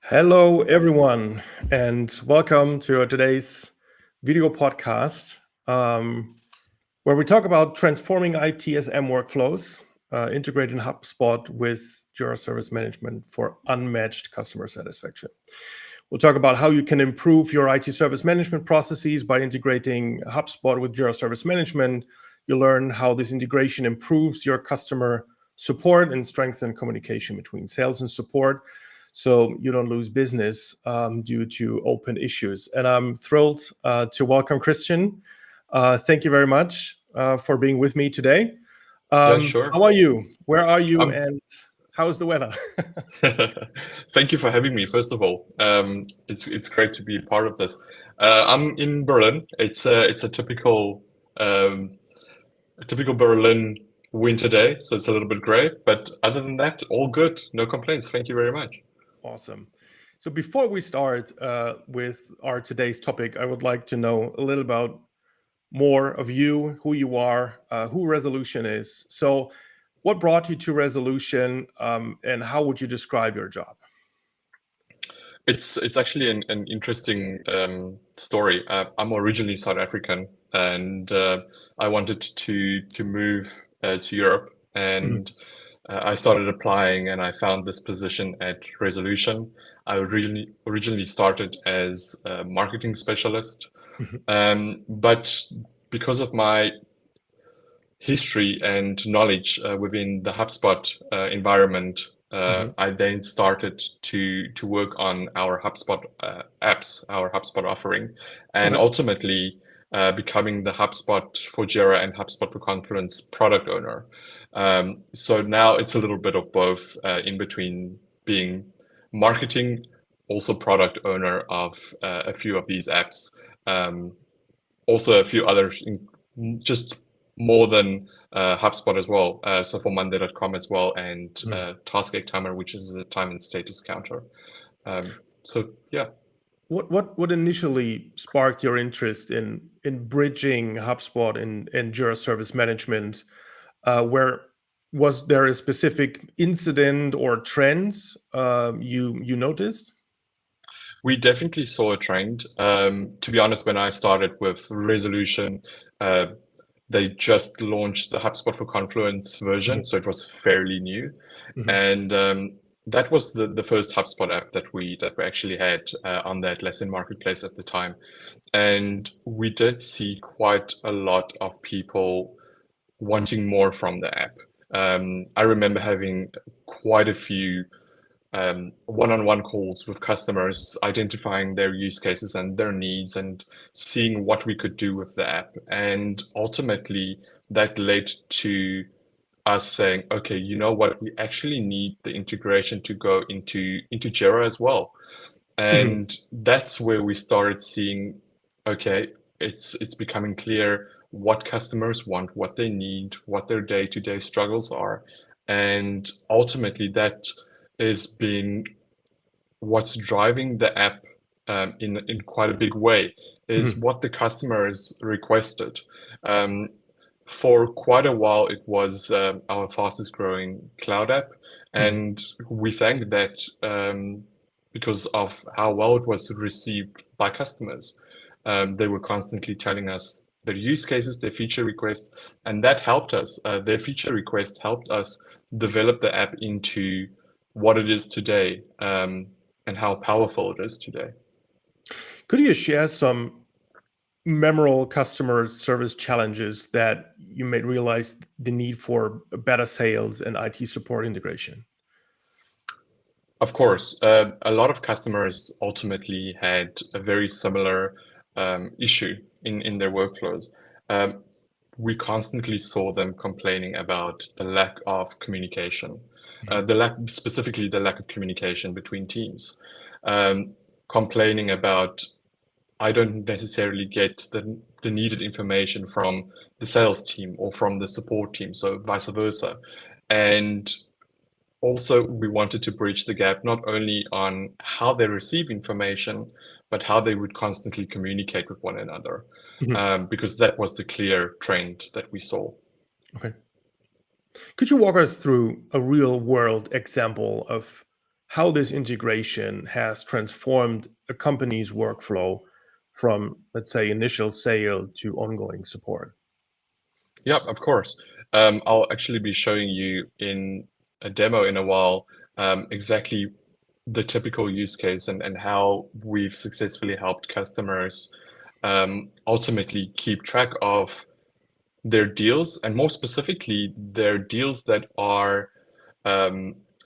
Hello, everyone, and welcome to today's video podcast, where we talk about transforming ITSM workflows, integrating HubSpot with Jira Service Management for unmatched customer satisfaction. We'll talk about how you can improve your IT service management processes by integrating HubSpot with Jira Service Management. You'll learn how this integration improves your customer support and strengthen communication between sales and support, so you don't lose business due to open issues. And I'm thrilled to welcome Christian. Thank you very much for being with me today. Yeah, sure. How are you? Where are you? And how's the weather? Thank you for having me, first of all. It's great to be a part of this. I'm in Berlin. It's a typical Berlin winter day, so it's a little bit gray. But other than that, all good. No complaints. Thank you very much. Awesome. So before we start with our today's topic, I would like to know a little about more of you, who you are, who Resolution is. So what brought you to Resolution, and how would you describe your job? It's actually an interesting story. I'm originally South African, and I wanted to move to Europe, and I started applying, and I found this position at Resolution. I originally started as a marketing specialist, but because of my history and knowledge within the HubSpot environment, I then started to work on our HubSpot apps, our HubSpot offering, and ultimately becoming the HubSpot for Jira and HubSpot for Confluence product owner. So now it's a little bit of both, in between being marketing, also product owner of a few of these apps, also a few others, just more than HubSpot as well. So for Monday.com as well, and Task Timer, which is the time and status counter. So yeah. What initially sparked your interest in bridging HubSpot and Jira Service Management? Where was there a specific incident or trend you noticed? We definitely saw a trend. To be honest, when I started with Resolution, they just launched the HubSpot for Confluence version, so it was fairly new, and that was the first HubSpot app that we actually had on that lesson marketplace at the time, and we did see quite a lot of people wanting more from the app. I remember having quite a few one-on-one calls with customers, identifying their use cases and their needs and seeing what we could do with the app. And ultimately, that led to us saying, okay, you know what, we actually need the integration to go into Jira as well. And that's where we started seeing, okay, it's becoming clear what customers want, what they need, what their day-to-day struggles are. And ultimately, that is being what's driving the app in quite a big way, is what the customers requested. For quite a while, it was our fastest growing cloud app, and we thank that because of how well it was received by customers. They were constantly telling us their use cases, their feature requests, and that helped us. Their feature requests helped us develop the app into what it is today, and how powerful it is today. Could you share some memorable customer service challenges that you may realize the need for better sales and IT support integration? Of course, a lot of customers ultimately had a very similar issue in their workflows. We constantly saw them complaining about the lack of communication, specifically the lack of communication between teams, complaining about, I don't necessarily get the needed information from the sales team or from the support team, so vice versa. And also, we wanted to bridge the gap not only on how they receive information, but how they would constantly communicate with one another, because that was the clear trend that we saw. Okay. Could you walk us through a real world example of how this integration has transformed a company's workflow from, let's say, initial sale to ongoing support. Yeah, of course. I'll actually be showing you in a demo in a while exactly the typical use case and how we've successfully helped customers ultimately keep track of their deals, and more specifically, their deals that are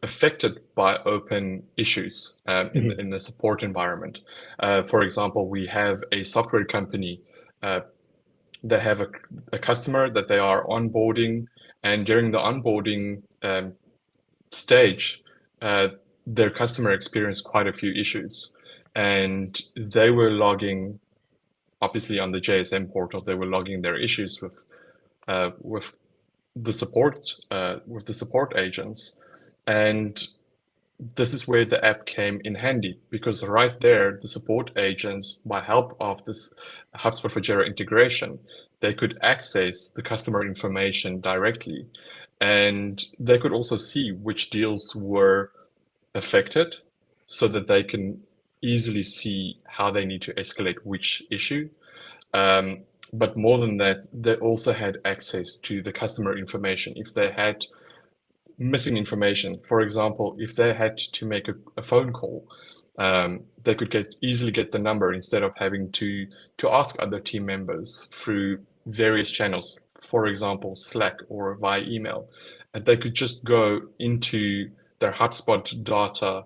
affected by open issues in the support environment. For example, we have a software company. They have a customer that they are onboarding, and during the onboarding stage, their customer experienced quite a few issues, and they were logging, obviously on the JSM portal, they were logging their issues with the support agents, and this is where the app came in handy, because right there, the support agents, by help of this HubSpot for Jira integration, they could access the customer information directly, and they could also see which deals were affected, so that they can easily see how they need to escalate which issue. But more than that, they also had access to the customer information. If they had missing information, for example, if they had to make a phone call, they could easily get the number instead of having to ask other team members through various channels, for example, Slack or via email. And they could just go into their HubSpot data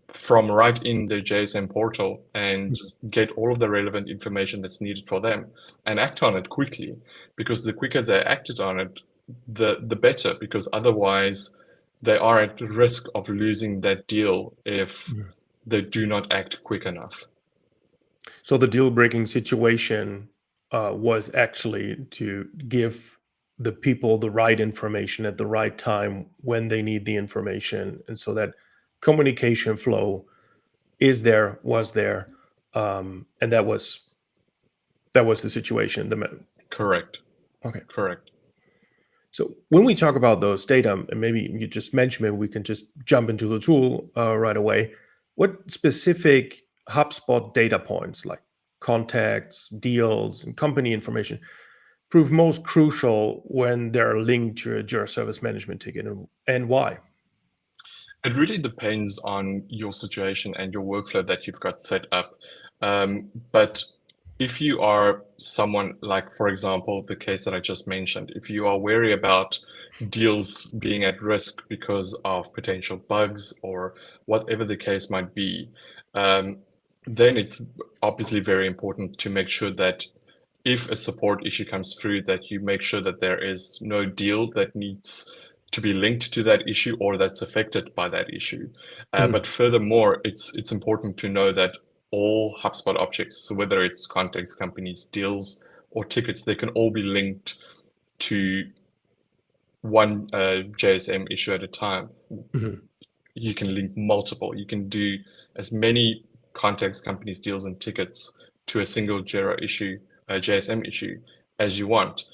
from right in the JSM portal and get all of the relevant information that's needed for them and act on it quickly, because the quicker they acted on it, the better, because otherwise they are at risk of losing that deal if they do not act quick enough. So the deal-breaking situation was actually to give the people the right information at the right time when they need the information, and so that communication flow was there, and that was the situation. Correct. Okay. Correct. So when we talk about those data, and maybe you just mentioned it, we can just jump into the tool right away. What specific HubSpot data points, like contacts, deals, and company information, prove most crucial when they're linked to a Jira Service Management ticket, and why? It really depends on your situation and your workflow that you've got set up. But if you are someone like, for example, the case that I just mentioned, if you are wary about deals being at risk because of potential bugs or whatever the case might be, then it's obviously very important to make sure that if a support issue comes through, that you make sure that there is no deal that needs to be linked to that issue or that's affected by that issue. But furthermore, it's important to know that all HubSpot objects, so whether it's contacts, companies, deals, or tickets, they can all be linked to one JSM issue at a time. You can link multiple. You can do as many contacts, companies, deals, and tickets to a single Jira issue, JSM issue, as you want.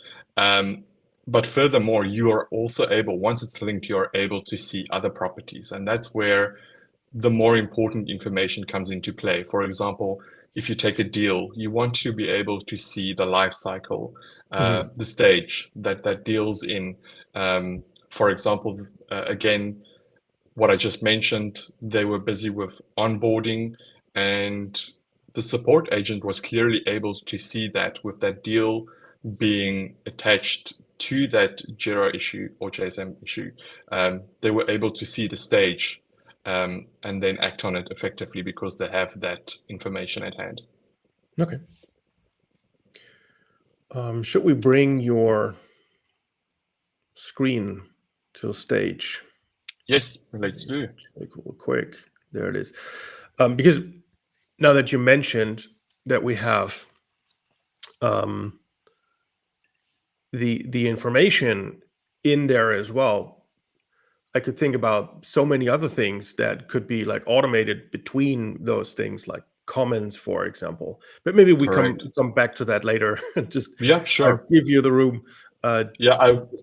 But furthermore, you are also able, once it's linked, you are able to see other properties. And that's where the more important information comes into play. For example, if you take a deal, you want to be able to see the life cycle, the stage that deal's in. For example, again, what I just mentioned, they were busy with onboarding, and the support agent was clearly able to see that with that deal being attached to that Jira issue or JSM issue. They were able to see the stage and then act on it effectively because they have that information at hand. Okay. Should we bring your screen to the stage? Yes, let's do. Real quick. There it is. Because now that you mentioned that we have the information in there as well, I could think about so many other things that could be like automated between those things, like comments, for example. But maybe we come back to that later and just sure. give you the room. I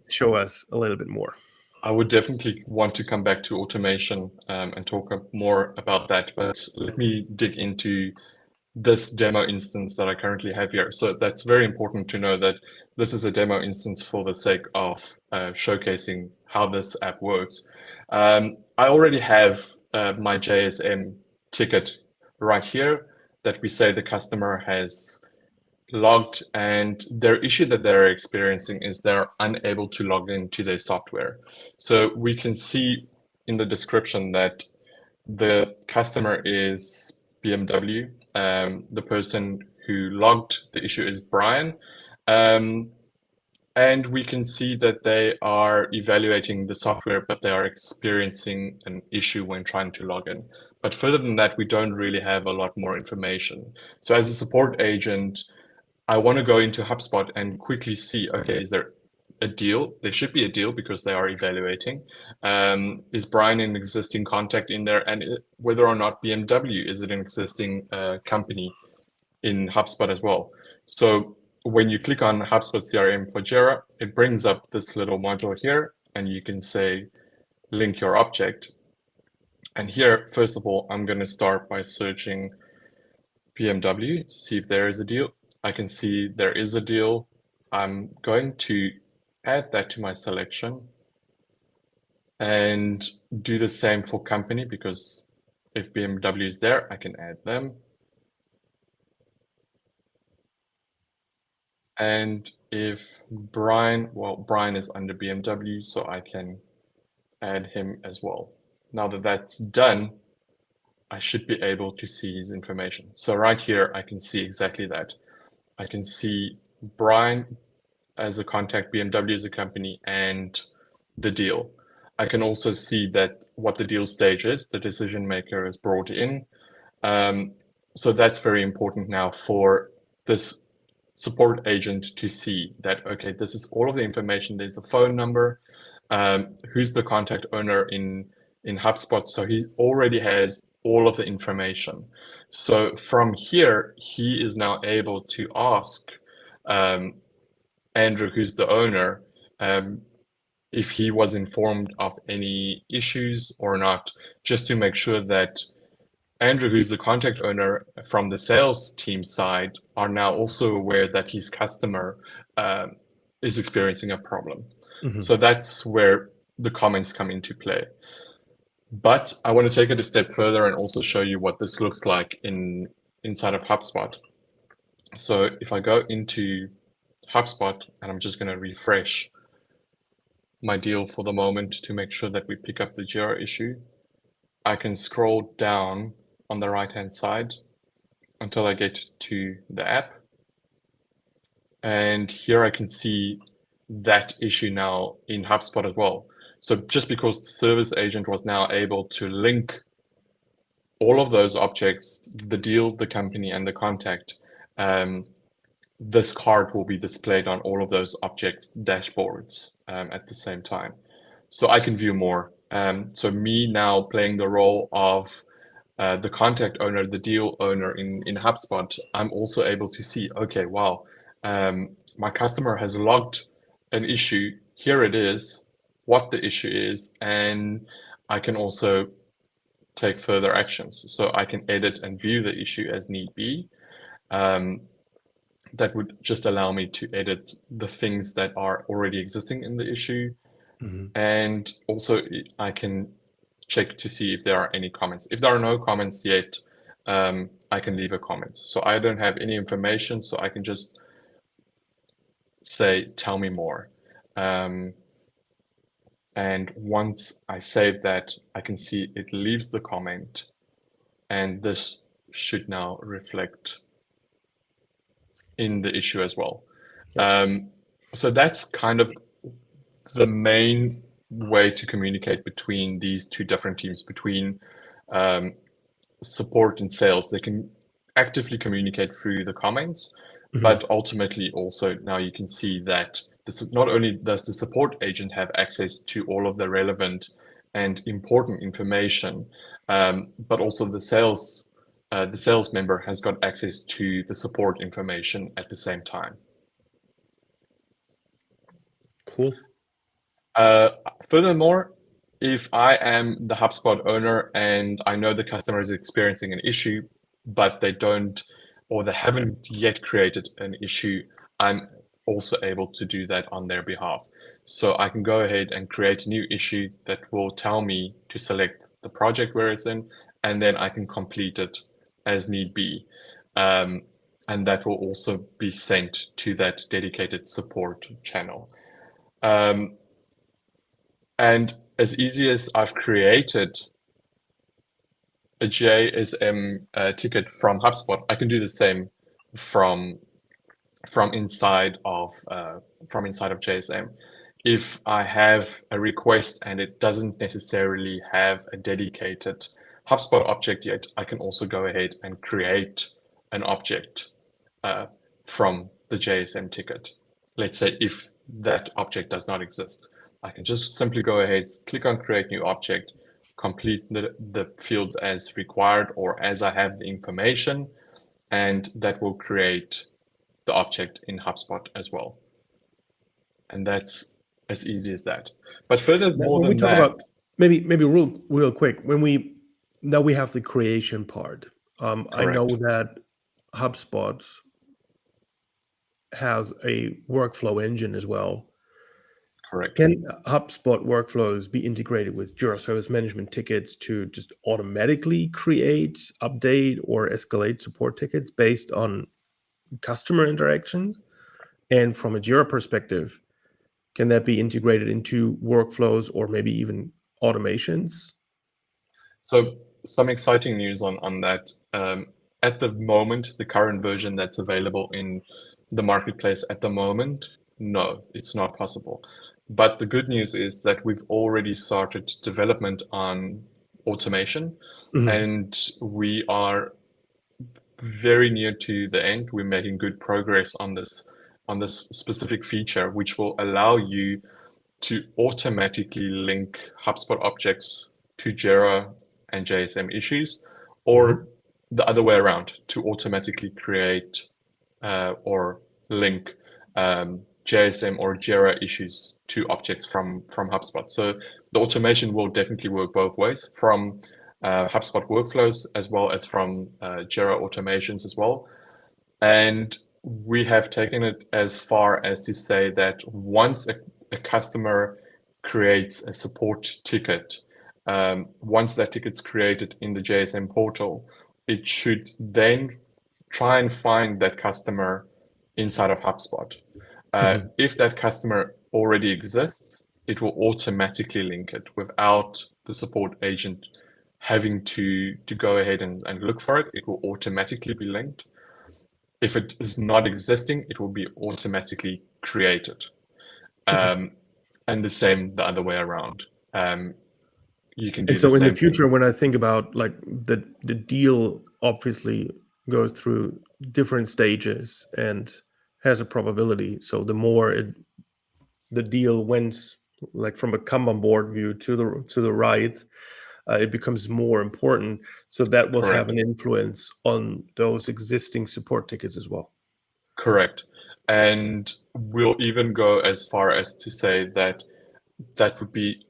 show us a little bit more. I would definitely want to come back to automation and talk more about that, but let me dig into this demo instance that I currently have here. So that's very important to know that this is a demo instance for the sake of showcasing how this app works. I already have my JSM ticket right here that we say the customer has logged, and their issue that they're experiencing is they're unable to log into their software. So we can see in the description that the customer is BMW. The person who logged the issue is Brian. And we can see that they are evaluating the software, but they are experiencing an issue when trying to log in. But further than that, we don't really have a lot more information. So as a support agent, I want to go into HubSpot and quickly see, okay, is there a deal? There should be a deal because they are evaluating. Is Brian an existing contact in there? And whether or not BMW, is it an existing company in HubSpot as well? So when you click on HubSpot CRM for Jira, it brings up this little module here, and you can say, link your object. And here, first of all, I'm going to start by searching BMW to see if there is a deal. I can see there is a deal. I'm going to add that to my selection and do the same for company, because if BMW is there, I can add them. And if Brian, well, Brian is under BMW, so I can add him as well. Now that that's done, I should be able to see his information. So right here, I can see exactly that. I can see Brian as a contact, BMW as a company, and the deal. I can also see that what the deal stage is, the decision maker is brought in. So that's very important now for this support agent to see that, okay, this is all of the information. There's the phone number, who's the contact owner in HubSpot. So he already has all of the information. So from here, he is now able to ask Andrew, who's the owner, if he was informed of any issues or not, just to make sure that Andrew, who's the contact owner from the sales team side, are now also aware that his customer is experiencing a problem. Mhm. So that's where the comments come into play. But I want to take it a step further and also show you what this looks like inside of HubSpot. So if I go into HubSpot, and I'm just going to refresh my deal for the moment to make sure that we pick up the Jira issue, I can scroll down on the right-hand side until I get to the app. And here I can see that issue now in HubSpot as well. So just because the service agent was now able to link all of those objects, the deal, the company, and the contact, this card will be displayed on all of those objects dashboards at the same time. So I can view more. So me now playing the role of the contact owner, the deal owner in HubSpot, I'm also able to see, okay, wow, my customer has logged an issue. Here it is, what the issue is, and I can also take further actions. So I can edit and view the issue as need be. That would just allow me to edit the things that are already existing in the issue. Mhm. And also I can check to see if there are any comments. If there are no comments yet, I can leave a comment. So I don't have any information, so I can just say, tell me more. And once I save that, I can see it leaves the comment, and this should now reflect in the issue as well. So that's kind of the main way to communicate between these two different teams, between support and sales. They can actively communicate through the comments, Mhm. but ultimately also now you can see that this, not only does the support agent have access to all of the relevant and important information, but also the sales member has got access to the support information at the same time. Cool. Furthermore, if I am the HubSpot owner and I know the customer is experiencing an issue, but they don't, or they haven't yet created an issue, I'm also able to do that on their behalf. So I can go ahead and create a new issue that will tell me to select the project where it's in, and then I can complete it as need be. And that will also be sent to that dedicated support channel. And as easy as I've created a JSM ticket from HubSpot, I can do the same from inside of JSM. If I have a request and it doesn't necessarily have a dedicated HubSpot object yet, I can also go ahead and create an object from the JSM ticket. Let's say if that object does not exist, I can just simply go ahead, click on create new object, complete the fields as required or as I have the information, and that will create the object in HubSpot as well. And that's as easy as that. But furthermore When we than talk that, about maybe real quick, when we now we have the creation part. I know correct, that HubSpot has a workflow engine as well. correct. Can HubSpot workflows be integrated with Jira Service Management tickets to just automatically create, update, or escalate support tickets based on customer interactions? And from a Jira perspective, can that be integrated into workflows or maybe even automations? So some exciting news on that. At the moment, the current version that's available in the marketplace at the moment, no, it's not possible. But the good news is that we've already started development on automation, and we are very near to the end. We're making good progress on this specific feature, which will allow you to automatically link HubSpot objects to Jira and JSM issues, or the other way around, to automatically create or link JSM or Jira issues to objects from HubSpot. So the automation will definitely work both ways, from HubSpot workflows as well as from Jira automations as well. And we have taken it as far as to say that once a customer creates a support ticket, once that ticket's created in the JSM portal, it should then try and find that customer inside of HubSpot. If that customer already exists, it will automatically link it without the support agent having to go ahead and look for it. It will automatically be linked. If it is not existing, it will be automatically created. And the same the other way around. You can do And so the in the same thing. future, when I think about like the deal obviously goes through different stages and has a probability. So the more the deal went like from a come on board view to the right, it becomes more important. So that will have Correct. an influence on those existing support tickets as well. Correct. And we'll even go as far as to say that that would be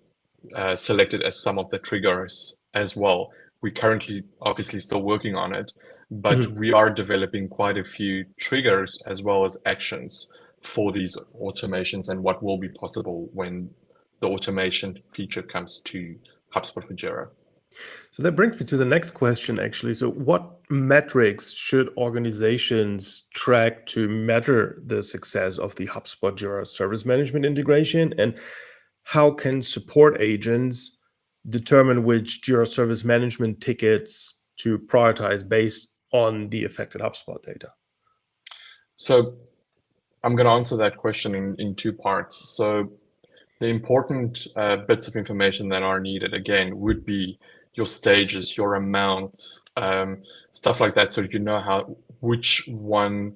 selected as some of the triggers as well. We currently obviously still working on it, but we are developing quite a few triggers as well as actions for these automations and what will be possible when the automation feature comes to HubSpot for Jira. So that brings me to the next question, actually. So, what metrics should organizations track to measure the success of the HubSpot Jira Service Management integration? And how can support agents determine which Jira Service Management tickets to prioritize based on the affected HubSpot data? So I'm going to answer that question in two parts. So the important bits of information that are needed, again, would be your stages, your amounts, stuff like that. So you know which one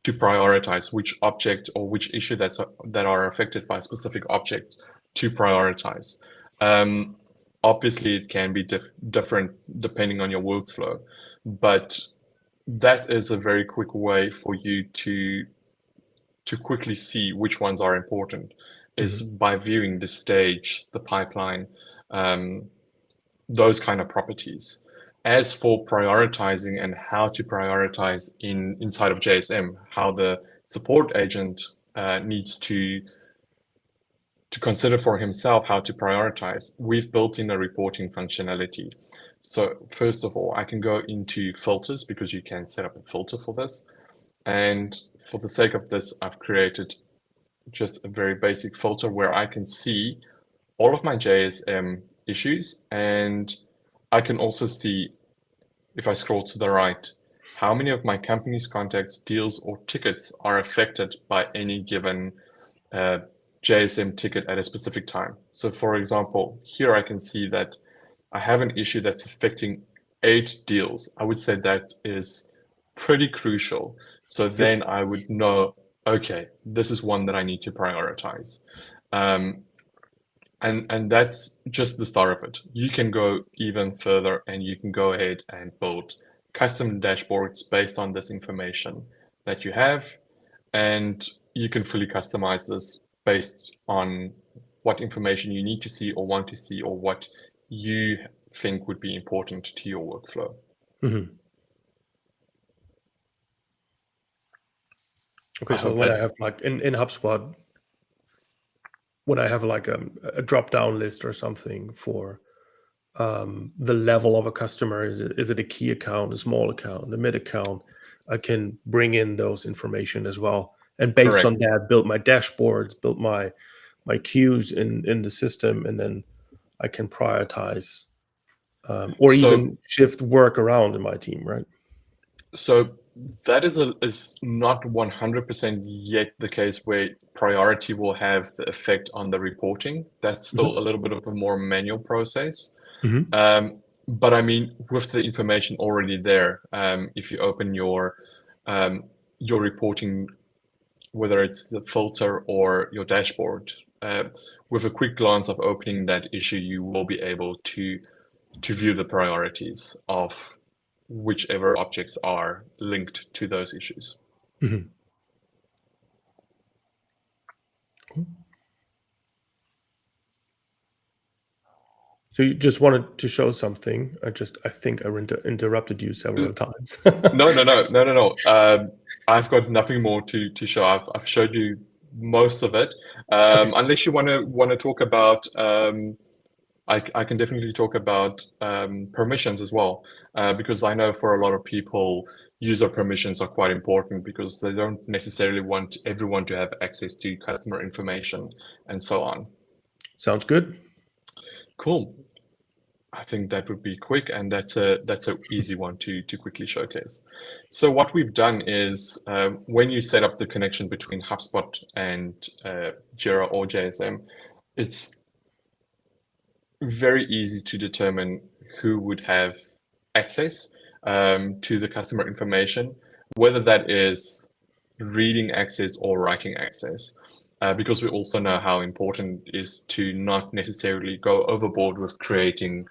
to prioritize, which object or which issue that are affected by specific objects to prioritize. Obviously, it can be different depending on your workflow, but that is a very quick way for you to quickly see which ones are important. is by viewing the stage, the pipeline, those kind of properties. As for prioritizing and how to prioritize inside of JSM, how the support agent needs to consider for himself how to prioritize, we've built in a reporting functionality. So first of all, I can go into filters because you can set up a filter for this. And for the sake of this, I've created just a very basic filter where I can see all of my JSM issues. And I can also see, if I scroll to the right, how many of my company's contacts, deals, or tickets are affected by any given JSM ticket at a specific time. So for example, here I can see that I have an issue that's affecting 8 deals. I would say that is pretty crucial. So then I would know, okay, this is one that I need to prioritize. And that's just the start of it. You can go even further and you can go ahead and build custom dashboards based on this information that you have. And you can fully customize this based on what information you need to see or want to see, or what you think would be important to your workflow. Okay, so when I have like in HubSpot, when I have like a drop-down list or something for the level of a customer, is it a key account, a small account, a mid account, I can bring in those information as well. And based on that, build my dashboards, build my queues in the system, and then I can prioritize or even shift work around in my team, right? So that is not 100% yet the case where priority will have the effect on the reporting. That's still a little bit of a more manual process. But I mean, with the information already there, if you open your reporting, whether it's the filter or your dashboard, with a quick glance of opening that issue, you will be able to view the priorities of whichever objects are linked to those issues. Cool. So you just wanted to show something. I think I interrupted you several times. No. I've got nothing more to show. I've showed you most of it. Unless you want to talk about, I can definitely talk about permissions as well, because I know for a lot of people, user permissions are quite important because they don't necessarily want everyone to have access to customer information and so on. Sounds good. Cool. I think that would be quick, and that's a easy one to quickly showcase. So what we've done is when you set up the connection between HubSpot and Jira or JSM, it's very easy to determine who would have access to the customer information, whether that is reading access or writing access. Because we also know how important it is to not necessarily go overboard with creating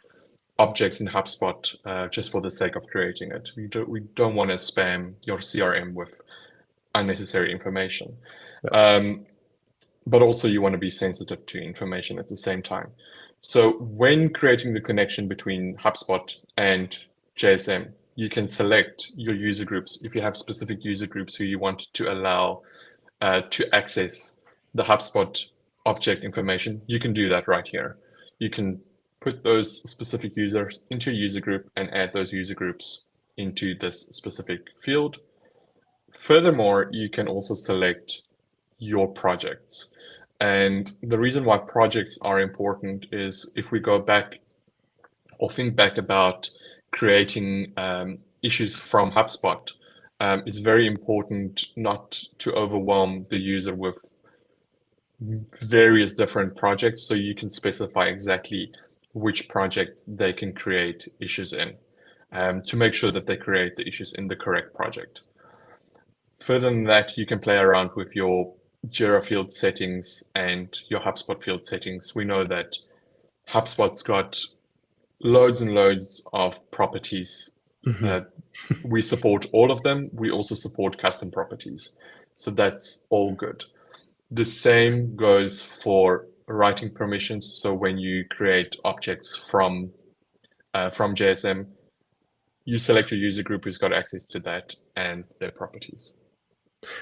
objects in HubSpot just for the sake of creating it. We don't want to spam your CRM with unnecessary information. But also you want to be sensitive to information at the same time. So when creating the connection between HubSpot and JSM, you can select your user groups. If you have specific user groups who you want to allow to access the HubSpot object information, you can do that right here. You can put those specific users into a user group and add those user groups into this specific field. Furthermore, you can also select your projects. And the reason why projects are important is if we go back or think back about creating issues from HubSpot, it's very important not to overwhelm the user with various different projects, so you can specify exactly which project they can create issues in to make sure that they create the issues in the correct project. Further than that, you can play around with your Jira field settings and your HubSpot field settings. We know that HubSpot's got loads and loads of properties. We support all of them. We also support custom properties. So that's all good. The same goes for writing permissions. So when you create objects from JSM, you select your user group who's got access to that and their properties.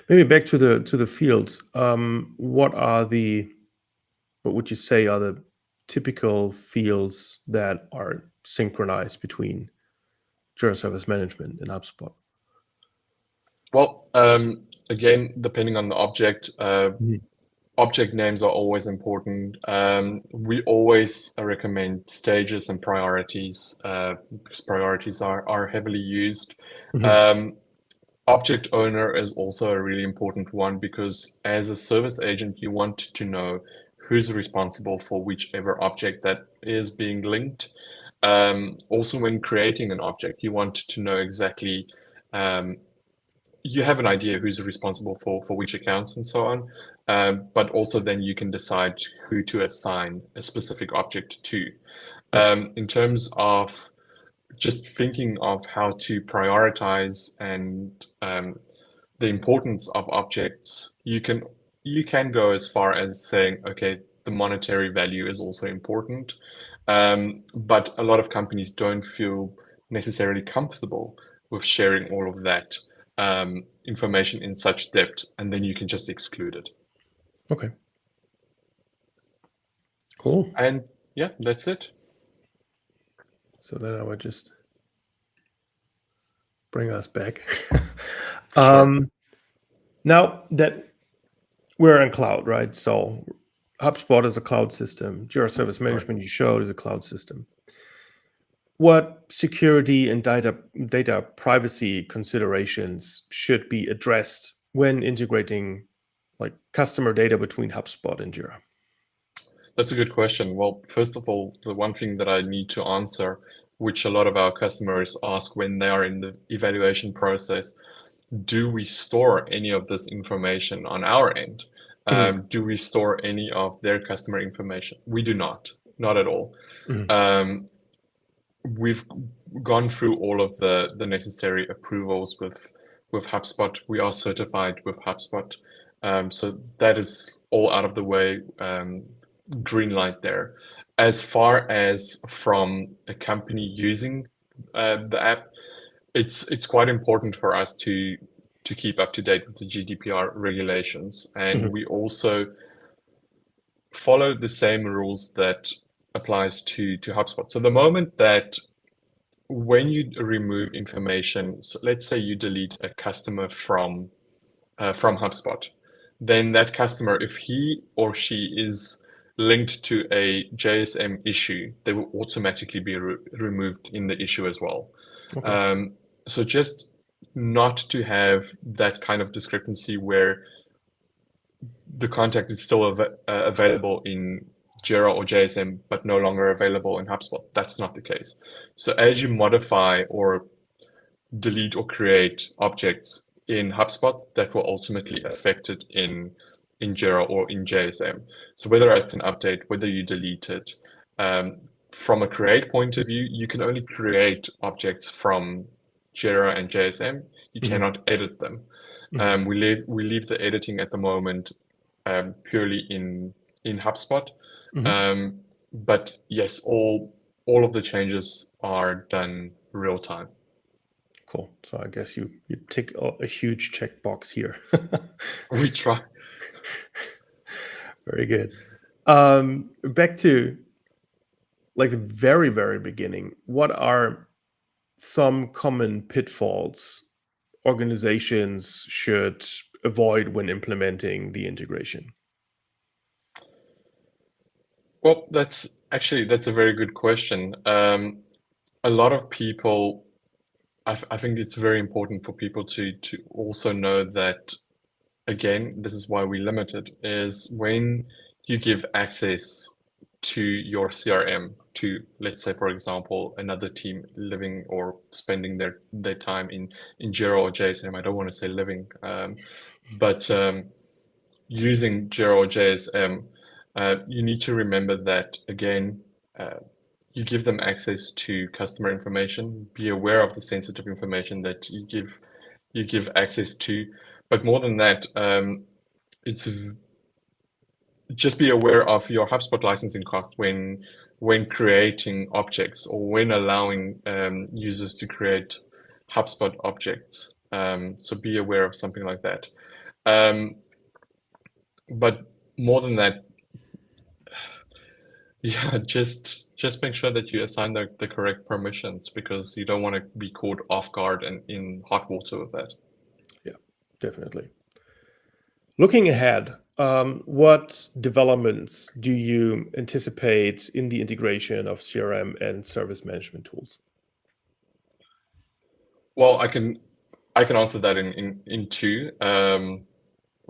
Maybe back to the fields. What would you say are the typical fields that are synchronized between Jira Service Management and HubSpot? Well, again, depending on the object, object names are always important. We always recommend stages and priorities because priorities are heavily used. Object owner is also a really important one because as a service agent, you want to know who's responsible for whichever object that is being linked. Also, when creating an object, you want to know exactly, you have an idea who's responsible for which accounts and so on. But also then you can decide who to assign a specific object to. In terms of just thinking of how to prioritize and the importance of objects, you can go as far as saying, okay, the monetary value is also important, but a lot of companies don't feel necessarily comfortable with sharing all of that information in such depth, and then you can just exclude it. Okay. Cool. And yeah, that's it. So then I would just bring us back. Sure. Now that we're in cloud, right? So HubSpot is a cloud system. Jira Service Management, you showed, is a cloud system. What security and data privacy considerations should be addressed when integrating like customer data between HubSpot and Jira? That's a good question. Well, first of all, the one thing that I need to answer, which a lot of our customers ask when they are in the evaluation process, do we store any of this information on our end? Do we store any of their customer information? We do not at all. We've gone through all of the necessary approvals with HubSpot. We are certified with HubSpot. So that is all out of the way. Green light there. As far as from a company using the app, it's quite important for us to keep up to date with the GDPR regulations, and we also follow the same rules that applies to HubSpot. So the moment that when you remove information, so let's say you delete a customer from HubSpot, then that customer, if he or she is linked to a JSM issue, they will automatically be removed in the issue as well. Okay. So just not to that kind of discrepancy where the contact is still available in Jira or JSM, but no longer available in HubSpot. That's not the case. So as you modify or delete or create objects in HubSpot, that will ultimately affect it in Jira or in JSM. So whether it's an update, whether you delete it, from a create point of view, you can only create objects from Jira and JSM. You cannot edit them. We leave the editing at the moment purely in HubSpot. But yes, all of the changes are done real time. Cool. So I guess you tick a huge checkbox here. We try. Very good. Back to like the very, very beginning. What are some common pitfalls organizations should avoid when implementing the integration? Well, that's a very good question. A lot of people, I think it's very important for people to also know that, again, this is why we limit it, is when you give access to your CRM to, let's say, for example, another team living or spending their time in Jira or JSM. I don't want to say living, but using Jira or JSM, you need to remember that, again, you give them access to customer information. Be aware of the sensitive information that you give access to. But more than that, it's just be aware of your HubSpot licensing cost when creating objects or when allowing users to create HubSpot objects. So be aware of something like that. But more than that, yeah, just make sure that you assign the correct permissions, because you don't want to be caught off guard and in hot water with that. Yeah, definitely. Looking ahead, what developments do you anticipate in the integration of CRM and service management tools? Well, I can answer that in two.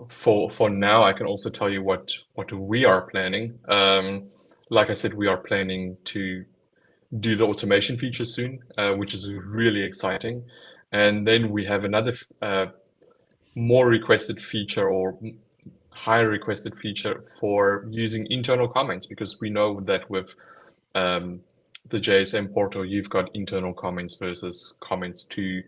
For now, I can also tell you what we are planning. Like I said, we are planning to do the automation feature soon, which is really exciting. And then we have another more requested feature, or higher requested feature, for using internal comments, because we know that with the JSM portal, you've got internal comments versus comments to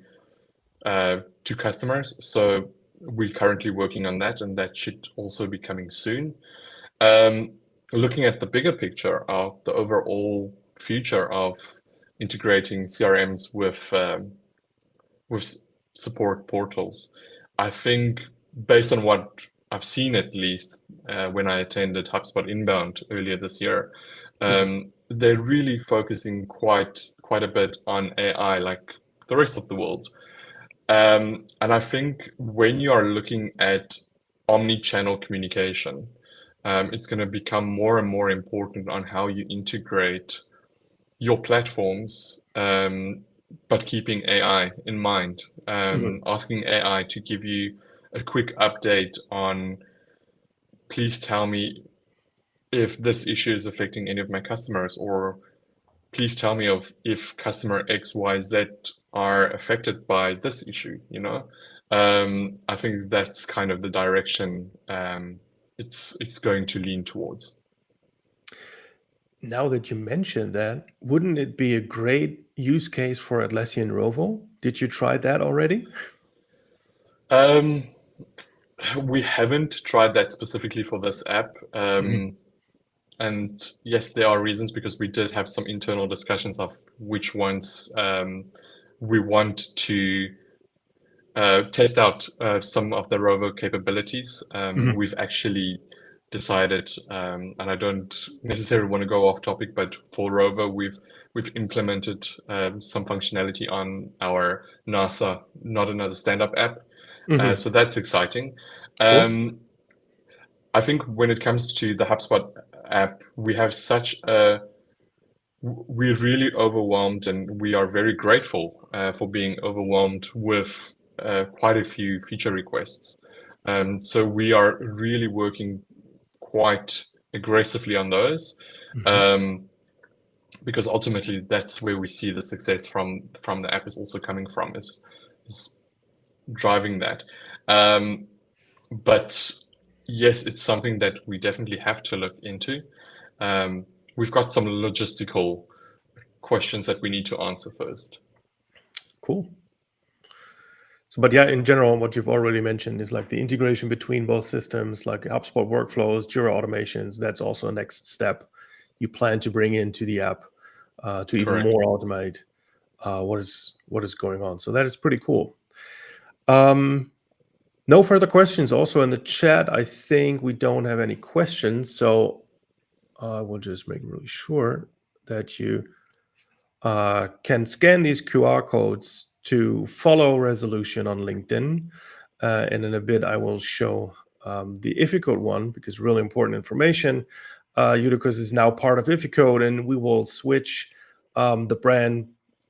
customers. So we're currently working on that, and that should also be coming soon. Looking at the bigger picture of the overall future of integrating CRMs with support portals, I think, based on what I've seen, at least when I attended HubSpot Inbound earlier this year, they're really focusing quite a bit on AI, like the rest of the world. And I think when you are looking at omni-channel communication, it's going to become more and more important on how you integrate your platforms, but keeping AI in mind. Asking AI to give you a quick update on, please tell me if this issue is affecting any of my customers, or please tell me if customer XYZ are affected by this issue, I think that's kind of the direction it's going to lean towards. Now that you mentioned that, wouldn't it be a great use case for Atlassian Rovo? Did you try that already? We haven't tried that specifically for this app. And yes, there are reasons, because we did have some internal discussions of which ones we want to test out some of the Rovo capabilities. We've actually decided, and I don't necessarily want to go off topic, but for Rovo, we've implemented some functionality on our NASA Not Another Stand-Up app. So that's exciting. Cool. I think when it comes to the HubSpot app, we're really overwhelmed, and we are very grateful for being overwhelmed with quite a few feature requests. So we are really working quite aggressively on those, because ultimately that's where we see the success from the app is also coming from, is driving that. But yes, it's something that we definitely have to look into. We've got some logistical questions that we need to answer first. Cool. So, but yeah, in general, what you've already mentioned is like the integration between both systems, like HubSpot workflows, Jira automations. That's also a next step you plan to bring into the app to even Correct. more automate what is going on. So that is pretty cool. No further questions. Also in the chat, I think we don't have any questions. So I will just make really sure that you can scan these QR codes to follow Resolution on LinkedIn. And in a bit, I will show the IFICode one, because really important information. Uticus is now part of IFICode, and we will switch the brand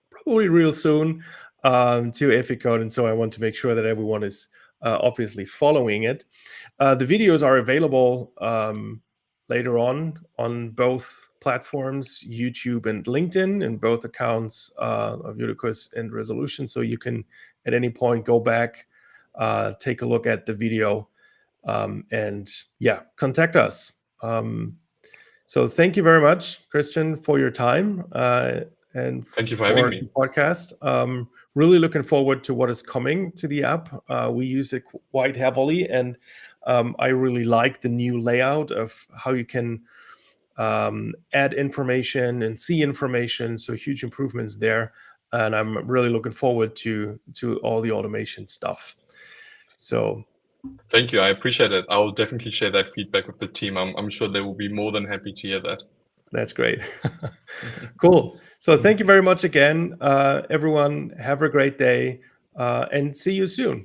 probably real soon to IFICode. And so I want to make sure that everyone is obviously following it. The videos are available later on both platforms, YouTube and LinkedIn, in both accounts of Uticus and Resolution. So you can at any point go back, take a look at the video, and yeah, contact us. So thank you very much, Christian, for your time. and Thank you for having me. the podcast. Really looking forward to what is coming to the app. We use it quite heavily, and I really like the new layout of how you can add information and see information. So huge improvements there, and I'm really looking forward to all the automation stuff. So thank you. I appreciate it. I will definitely share that feedback with the team. I'm sure they will be more than happy to hear that. That's great. Cool. So thank you very much again, everyone. Have a great day, and see you soon.